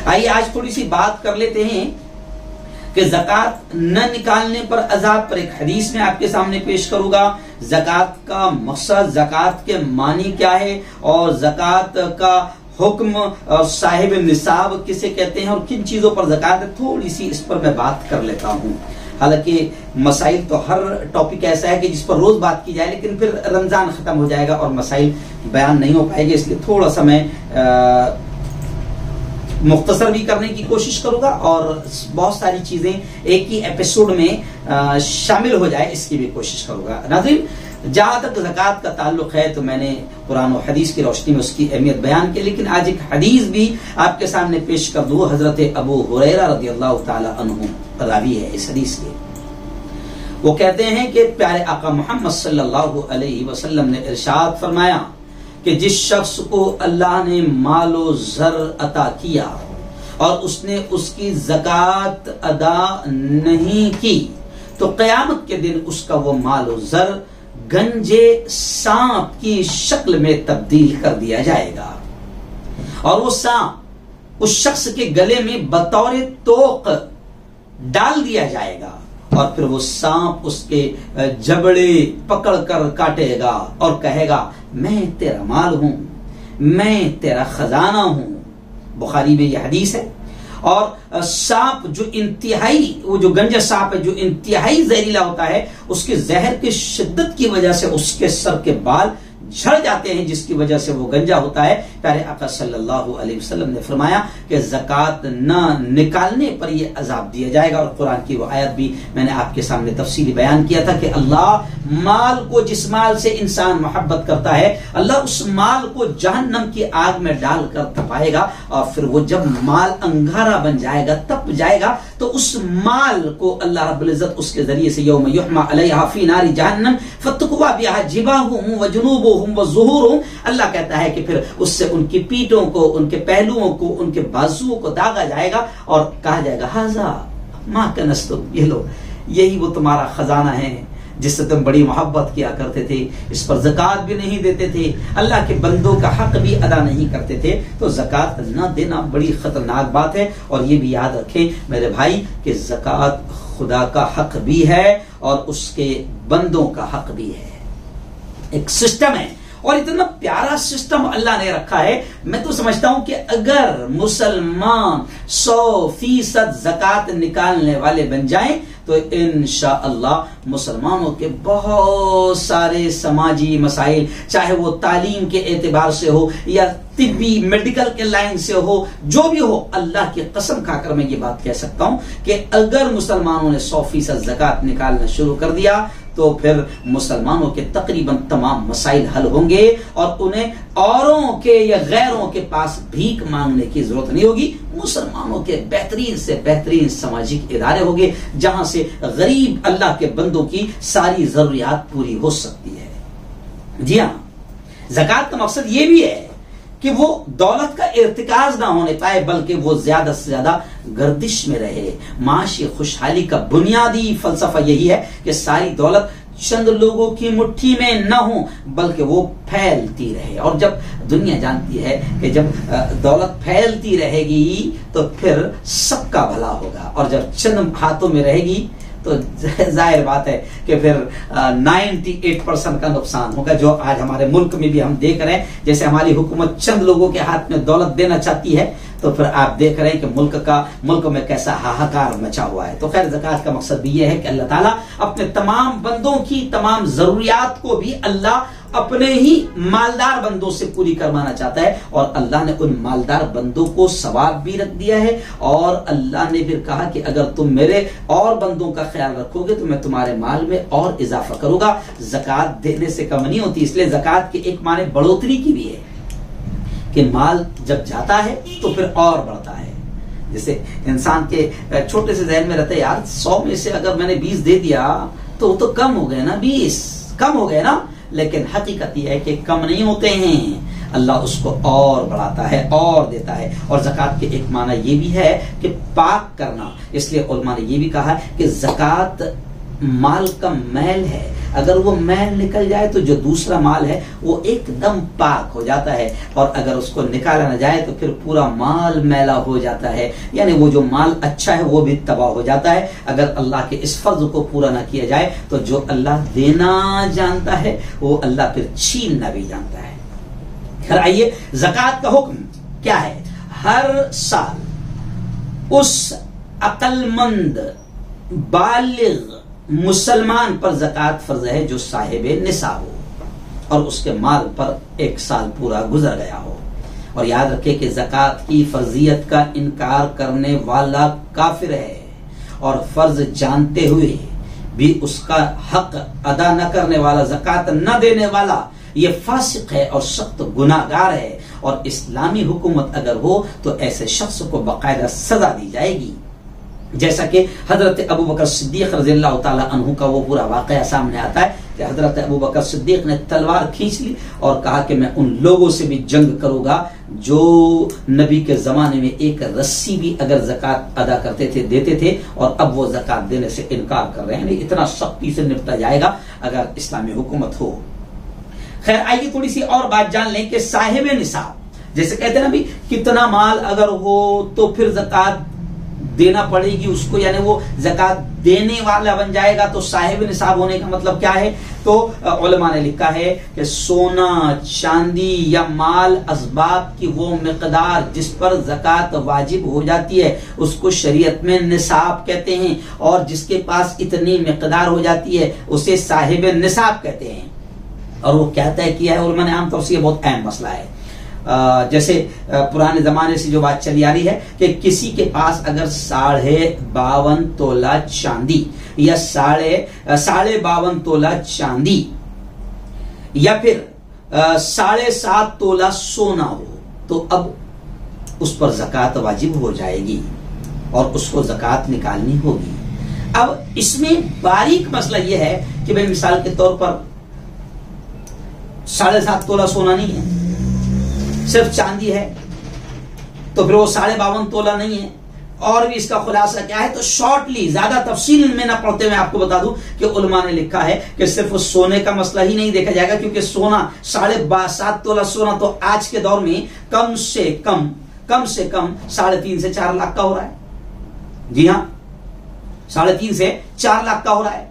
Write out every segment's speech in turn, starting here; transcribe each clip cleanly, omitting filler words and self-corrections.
آئیے آج تھوڑی سی بات کر لیتے ہیں کہ زکوٰۃ نہ نکالنے پر عذاب پر ایک حدیث میں آپ کے سامنے پیش کروں گا. زکوٰۃ کا مقصد، زکوٰۃ کے معنی کیا ہے، اور زکوٰۃ کا حکم اور صاحب نصاب کسے کہتے ہیں، اور کن چیزوں پر زکوٰۃ ہے، تھوڑی سی اس پر میں بات کر لیتا ہوں. حالانکہ مسائل تو ہر ٹاپک ایسا ہے کہ جس پر روز بات کی جائے، لیکن پھر رمضان ختم ہو جائے گا اور مسائل بیان نہیں ہو پائے گے، اس لیے تھوڑا سا میں مختصر بھی کرنے کی کوشش کروں گا اور بہت ساری چیزیں ایک ہی ایپیسوڈ میں شامل ہو جائے اس کی بھی کوشش کروں گا. ناظرین، جہاں تک زکوٰۃ کا تعلق ہے تو میں نے قرآن و حدیث کی روشنی میں اس کی اہمیت بیان کی، لیکن آج ایک حدیث بھی آپ کے سامنے پیش کر دوں. حضرت ابو ہریرہ رضی اللہ تعالی عنہ راوی ہے اس حدیث کے. وہ کہتے ہیں کہ پیارے آقا محمد صلی اللہ علیہ وسلم نے ارشاد فرمایا کہ جس شخص کو اللہ نے مال و زر عطا کیا اور اس نے اس کی زکوٰۃ ادا نہیں کی تو قیامت کے دن اس کا وہ مال و زر گنجے سانپ کی شکل میں تبدیل کر دیا جائے گا، اور وہ سانپ اس شخص کے گلے میں بطور توق ڈال دیا جائے گا، اور پھر وہ سانپ اس کے جبڑے پکڑ کر کاٹے گا اور کہے گا میں تیرا مال ہوں، میں تیرا خزانہ ہوں. بخاری میں یہ حدیث ہے. اور سانپ جو انتہائی، وہ جو گنجا سانپ ہے جو انتہائی زہریلا ہوتا ہے، اس کے زہر کی شدت کی وجہ سے اس کے سر کے بال جھڑ جاتے ہیں، جس کی وجہ سے وہ گنجا ہوتا ہے. پیارے آقا صلی اللہ علیہ وسلم نے فرمایا کہ زکوٰۃ نہ نکالنے پر یہ عذاب دیا جائے گا. اور قرآن کی وہ آیت بھی میں نے آپ کے سامنے تفصیلی بیان کیا تھا کہ اللہ مال کو، جس مال سے انسان محبت کرتا ہے، اللہ اس مال کو جہنم کی آگ میں ڈال کر تپائے گا، اور پھر وہ جب مال انگارا بن جائے گا، تپ جائے گا، تو اس مال کو اللہ رب العزت اس کے ذریعے سے یوم یحمى علیہا فی نار جہنم فتقوی بہا جباہہم وجنوبہم وظہورہم، اللہ کہتا ہے کہ پھر اس سے ان کی پیٹوں کو، ان کے پہلوؤں کو، ان کے بازوؤں کو داغا جائے گا اور کہا جائے گا ھذا ما کنزتم، یہ لو، یہی وہ تمہارا خزانہ ہے جس سے تم بڑی محبت کیا کرتے تھے، اس پر زکوٰۃ بھی نہیں دیتے تھے، اللہ کے بندوں کا حق بھی ادا نہیں کرتے تھے. تو زکوٰۃ نہ دینا بڑی خطرناک بات ہے. اور یہ بھی یاد رکھیں میرے بھائی کہ زکوٰۃ خدا کا حق بھی ہے اور اس کے بندوں کا حق بھی ہے. ایک سسٹم ہے، اور اتنا پیارا سسٹم اللہ نے رکھا ہے. میں تو سمجھتا ہوں کہ اگر مسلمان 100% زکوٰۃ نکالنے والے بن جائیں تو انشاءاللہ مسلمانوں کے بہت سارے سماجی مسائل، چاہے وہ تعلیم کے اعتبار سے ہو یا طبی میڈیکل کے لائن سے ہو، جو بھی ہو، اللہ کی قسم کھا کر میں یہ بات کہہ سکتا ہوں کہ اگر مسلمانوں نے 100% زکوٰۃ نکالنا شروع کر دیا تو پھر مسلمانوں کے تقریباً تمام مسائل حل ہوں گے، اور انہیں اوروں کے یا غیروں کے پاس بھیک مانگنے کی ضرورت نہیں ہوگی. مسلمانوں کے بہترین سے بہترین سماجی ادارے ہوں گے جہاں سے غریب اللہ کے بندوں کی ساری ضروریات پوری ہو سکتی ہے. جی ہاں، زکوٰۃ کا مقصد یہ بھی ہے کہ وہ دولت کا ارتکاز نہ ہونے پائے، بلکہ وہ زیادہ سے زیادہ گردش میں رہے. معاشی خوشحالی کا بنیادی فلسفہ یہی ہے کہ ساری دولت چند لوگوں کی مٹھی میں نہ ہو، بلکہ وہ پھیلتی رہے. اور جب دنیا جانتی ہے کہ جب دولت پھیلتی رہے گی تو پھر سب کا بھلا ہوگا، اور جب چند ہاتھوں میں رہے گی تو ظاہر بات ہے کہ پھر 98% کا نقصان ہوگا، جو آج ہمارے ملک میں بھی ہم دیکھ رہے ہیں. جیسے ہماری حکومت چند لوگوں کے ہاتھ میں دولت دینا چاہتی ہے تو پھر آپ دیکھ رہے ہیں کہ ملک میں کیسا ہاہاکار مچا ہوا ہے. تو خیر، زکوٰۃ کا مقصد بھی یہ ہے کہ اللہ تعالیٰ اپنے تمام بندوں کی تمام ضروریات کو بھی اللہ اپنے ہی مالدار بندوں سے پوری کروانا چاہتا ہے، اور اللہ نے ان مالدار بندوں کو ثواب بھی رکھ دیا ہے. اور اللہ نے پھر کہا کہ اگر تم میرے اور بندوں کا خیال رکھو گے تو میں تمہارے مال میں اور اضافہ کروں گا. زکوٰۃ دینے سے کم نہیں ہوتی، اس لیے زکوٰۃ کے ایک معنی بڑھوتری کی بھی ہے کہ مال جب جاتا ہے تو پھر اور بڑھتا ہے. جیسے انسان کے چھوٹے سے ذہن میں رہتا ہے یار 100 میں سے اگر میں نے 20 دے دیا تو وہ تو کم ہو گئے نا، 20 کم ہو گئے نا. لیکن حقیقت یہ ہے کہ کم نہیں ہوتے ہیں، اللہ اس کو اور بڑھاتا ہے اور دیتا ہے. اور زکوٰۃ کے ایک معنی یہ بھی ہے کہ پاک کرنا. اس لیے علماء نے یہ بھی کہا کہ زکوٰۃ مال کا میل ہے. اگر وہ میل نکل جائے تو جو دوسرا مال ہے وہ ایک دم پاک ہو جاتا ہے، اور اگر اس کو نکالا نہ جائے تو پھر پورا مال میلا ہو جاتا ہے، یعنی وہ جو مال اچھا ہے وہ بھی تباہ ہو جاتا ہے۔ اگر اللہ کے اس فرض کو پورا نہ کیا جائے تو جو اللہ دینا جانتا ہے وہ اللہ پھر چھیننا بھی جانتا ہے۔ پھر آئیے زکوٰۃ کا حکم کیا ہے۔ ہر سال اس عقل مند بالغ مسلمان پر زکوٰۃ فرض ہے جو صاحب نصاب ہو اور اس کے مال پر ایک سال پورا گزر گیا ہو۔ اور یاد رکھے کہ زکوٰۃ کی فرضیت کا انکار کرنے والا کافر ہے، اور فرض جانتے ہوئے بھی اس کا حق ادا نہ کرنے والا، زکوٰۃ نہ دینے والا، یہ فاسق ہے اور سخت گناہگار ہے، اور اسلامی حکومت اگر ہو تو ایسے شخص کو باقاعدہ سزا دی جائے گی۔ جیسا کہ حضرت ابوبکر صدیق رضی اللہ تعالی عنہ کا وہ پورا واقعہ سامنے آتا ہے کہ حضرت ابوبکر صدیق نے تلوار کھینچ لی اور کہا کہ میں ان لوگوں سے بھی جنگ کروں گا جو نبی کے زمانے میں ایک رسی بھی اگر زکوٰۃ ادا کرتے تھے دیتے تھے، اور اب وہ زکوٰۃ دینے سے انکار کر رہے ہیں۔ اتنا سختی سے نپٹا جائے گا اگر اسلامی حکومت ہو۔ خیر آئیے تھوڑی سی اور بات جان لیں کہ صاحب نصاب، جیسے کہتے ہیں نا بھی کتنا مال اگر ہو تو پھر زکوٰۃ دینا پڑے گی اس کو، یعنی وہ زکوٰۃ دینے والا بن جائے گا۔ تو صاحب نصاب ہونے کا مطلب کیا ہے؟ تو علماء نے لکھا ہے کہ سونا، چاندی یا مال اسباب کی وہ مقدار جس پر زکوٰۃ واجب ہو جاتی ہے اس کو شریعت میں نصاب کہتے ہیں، اور جس کے پاس اتنی مقدار ہو جاتی ہے اسے صاحب نصاب کہتے ہیں۔ اور وہ کیا طے کیا ہے علماء نے؟ عام طور سے یہ بہت اہم مسئلہ ہے۔ جیسے پرانے زمانے سے جو بات چلی آ رہی ہے کہ کسی کے پاس اگر 52.5 تولہ چاندی یا 52.5 تولہ چاندی یا پھر 7.5 تولہ سونا ہو تو اب اس پر زکوٰۃ واجب ہو جائے گی اور اس کو زکوٰۃ نکالنی ہوگی۔ اب اس میں باریک مسئلہ یہ ہے کہ بھئی مثال کے طور پر 7.5 تولہ سونا نہیں ہے، صرف چاندی ہے، تو پھر وہ 52.5 تولہ نہیں ہے۔ اور بھی اس کا خلاصہ کیا ہے؟ تو شارٹلی زیادہ تفصیل میں نہ پڑھتے ہوئے آپ کو بتا دوں کہ علماء نے لکھا ہے کہ صرف سونے کا مسئلہ ہی نہیں دیکھا جائے گا، کیونکہ سونا 7.5 تولہ سونا تو آج کے دور میں کم سے کم 3.5 سے 4 لاکھ کا ہو رہا ہے۔ جی ہاں، 3.5 سے 4 لاکھ کا ہو رہا ہے،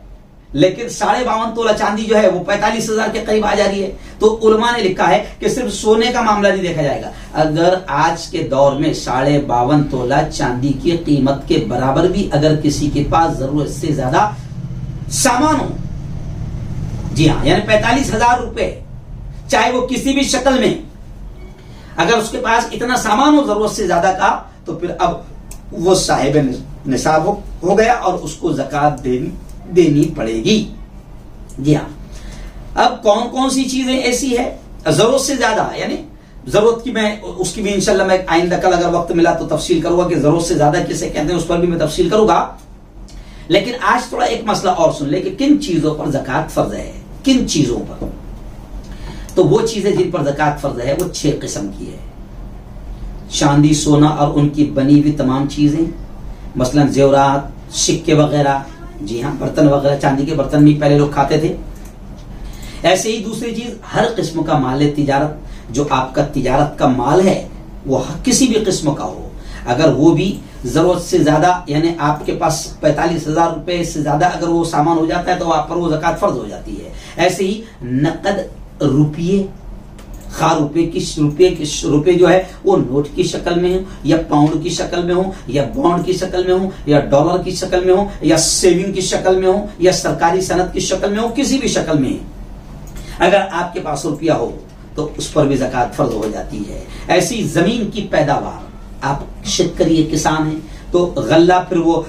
لیکن 52.5 تولہ چاندی جو ہے وہ 45,000 کے قریب آ جا رہی ہے۔ تو علماء نے لکھا ہے کہ صرف سونے کا معاملہ نہیں دیکھا جائے گا، اگر آج کے دور میں 52.5 تولہ چاندی کی قیمت کے برابر بھی اگر کسی کے پاس ضرورت سے زیادہ سامان ہو، جی ہاں، یعنی 45,000 روپے، چاہے وہ کسی بھی شکل میں، اگر اس کے پاس اتنا سامان ہو ضرورت سے زیادہ کا، تو پھر اب وہ صاحب نصاب ہو گیا اور اس کو زکوٰۃ دینی پڑے گی۔ جی ہاں، اب کون کون سی چیزیں ایسی ہے ضرورت سے زیادہ، یعنی ضرورت کی میں اس کی بھی انشاءاللہ میں آئندہ کل اگر وقت ملا تو تفصیل کروں گا کہ ضرورت سے زیادہ کسے کہتے ہیں، اس پر بھی میں تفصیل کروں گا۔ لیکن آج تھوڑا ایک مسئلہ اور سن لے کہ کن چیزوں پر زکوٰۃ فرض ہے، کن چیزوں پر۔ تو وہ چیزیں جن پر زکوٰۃ فرض ہے وہ 6 قسم کی ہے۔ چاندی، سونا اور ان کی بنی ہوئی تمام چیزیں، مثلا زیورات، سکے وغیرہ، جی ہاں، برتن وغیرہ، چاندی کے برتن بھی پہلے لوگ کھاتے تھے۔ ایسے ہی دوسری چیز، ہر قسم کا مال تجارت، جو آپ کا تجارت کا مال ہے وہ کسی بھی قسم کا ہو، اگر وہ بھی ضرورت سے زیادہ، یعنی آپ کے پاس 45,000 روپے سے زیادہ اگر وہ سامان ہو جاتا ہے تو آپ پر وہ زکوٰۃ فرض ہو جاتی ہے۔ ایسے ہی نقد روپیے، خواہ روپے جو ہے وہ نوٹ کی شکل میں ہوں یا پاؤنڈ کی شکل میں ہوں یا بانڈ کی شکل میں ہوں یا ڈالر کی شکل میں ہوں یا سیونگ کی شکل میں ہوں یا سرکاری صنعت کی شکل میں ہوں، کسی بھی شکل میں اگر آپ کے پاس روپیہ ہو تو اس پر بھی زکوٰۃ فرض ہو جاتی ہے۔ ایسی زمین کی پیداوار، آپ شتکری کسان ہیں تو غلہ، پھر وہ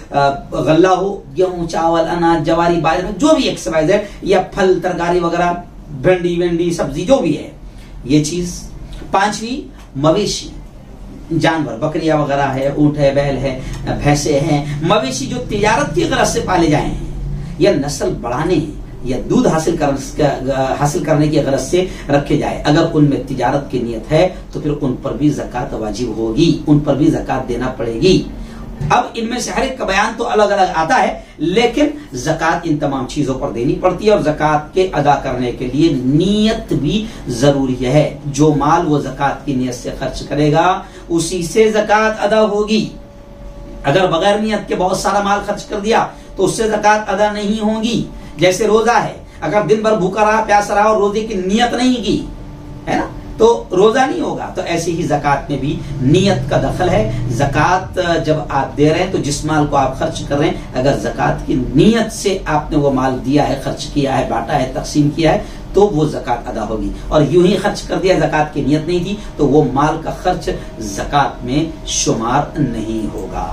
غلہ ہو، گیہوں، چاول، اناج، جواری، باجرہ، جو بھی ایکسرسائز ہے، یا پھل ترکاری وغیرہ، بھنڈی وینڈی، سبزی، جو بھی ہے یہ چیز۔ 5ویں مویشی، جانور، بکریاں وغیرہ ہے، اونٹ ہے، بیل ہے، بھینسیں ہیں، مویشی جو تجارت کی غرض سے پالے جائیں ہیں یا نسل بڑھانے یا دودھ حاصل کرنے کی غرض سے رکھے جائے، اگر ان میں تجارت کی نیت ہے تو پھر ان پر بھی زکوٰۃ واجب ہوگی، ان پر بھی زکوٰۃ دینا پڑے گی۔ اب ان میں سے ہر ایک کا بیان تو الگ الگ آتا ہے، لیکن زکوٰۃ ان تمام چیزوں پر دینی پڑتی ہے، اور زکوٰۃ کے ادا کرنے کے لیے نیت بھی ضروری ہے۔ جو مال وہ زکوٰۃ کی نیت سے خرچ کرے گا اسی سے زکوٰۃ ادا ہوگی۔ اگر بغیر نیت کے بہت سارا مال خرچ کر دیا تو اس سے زکوٰۃ ادا نہیں ہوگی۔ جیسے روزہ ہے، اگر دن بھر بھوکا رہا، پیاسا رہا اور روزے کی نیت نہیں کی ہے نا تو روزہ نہیں ہوگا۔ تو ایسی ہی زکوٰۃ میں بھی نیت کا دخل ہے۔ زکوٰۃ جب آپ دے رہے ہیں تو جس مال کو آپ خرچ کر رہے ہیں، اگر زکوٰۃ کی نیت سے آپ نے وہ مال دیا ہے، خرچ کیا ہے، بانٹا ہے، تقسیم کیا ہے، تو وہ زکوٰۃ ادا ہوگی۔ اور یوں ہی خرچ کر دیا، زکوٰۃ کی نیت نہیں تھی، تو وہ مال کا خرچ زکوٰۃ میں شمار نہیں ہوگا۔